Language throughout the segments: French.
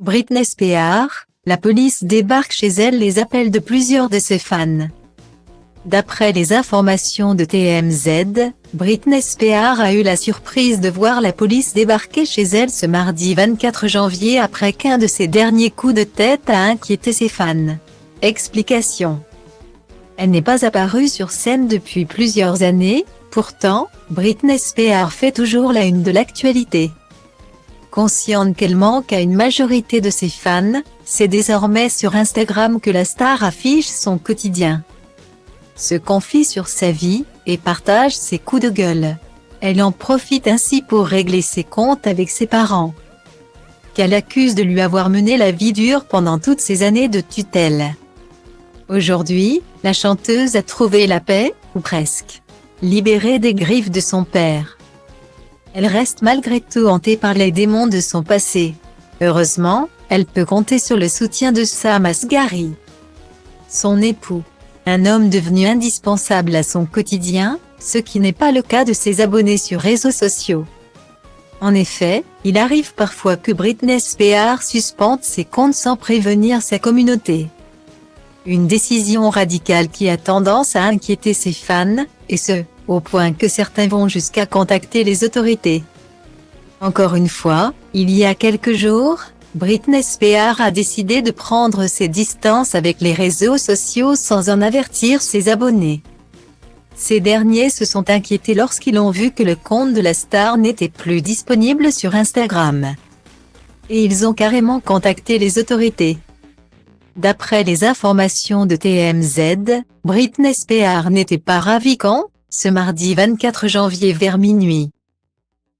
Britney Spears, la police débarque chez elle les appels de plusieurs de ses fans. D'après les informations de TMZ, Britney Spears a eu la surprise de voir la police débarquer chez elle ce mardi 24 janvier après qu'un de ses derniers coups de tête a inquiété ses fans. Explication. Elle n'est pas apparue sur scène depuis plusieurs années, pourtant, Britney Spears fait toujours la une de l'actualité. Consciente qu'elle manque à une majorité de ses fans, c'est désormais sur Instagram que la star affiche son quotidien. Se confie sur sa vie, et partage ses coups de gueule. Elle en profite ainsi pour régler ses comptes avec ses parents, qu'elle accuse de lui avoir mené la vie dure pendant toutes ces années de tutelle. Aujourd'hui, la chanteuse a trouvé la paix, ou presque, libérée des griffes de son père. Elle reste malgré tout hantée par les démons de son passé. Heureusement, elle peut compter sur le soutien de Sam Asghari, son époux, un homme devenu indispensable à son quotidien, ce qui n'est pas le cas de ses abonnés sur réseaux sociaux. En effet, il arrive parfois que Britney Spears suspende ses comptes sans prévenir sa communauté. Une décision radicale qui a tendance à inquiéter ses fans, et ce, au point que certains vont jusqu'à contacter les autorités. Encore une fois, il y a quelques jours, Britney Spears a décidé de prendre ses distances avec les réseaux sociaux sans en avertir ses abonnés. Ces derniers se sont inquiétés lorsqu'ils ont vu que le compte de la star n'était plus disponible sur Instagram. Et ils ont carrément contacté les autorités. D'après les informations de TMZ, Britney Spears n'était pas ravie quand, ce mardi 24 janvier vers minuit,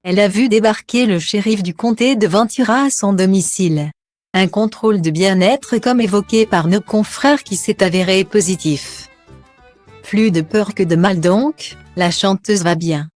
elle a vu débarquer le shérif du comté de Ventura à son domicile. Un contrôle de bien-être comme évoqué par nos confrères qui s'est avéré positif. Plus de peur que de mal donc, la chanteuse va bien.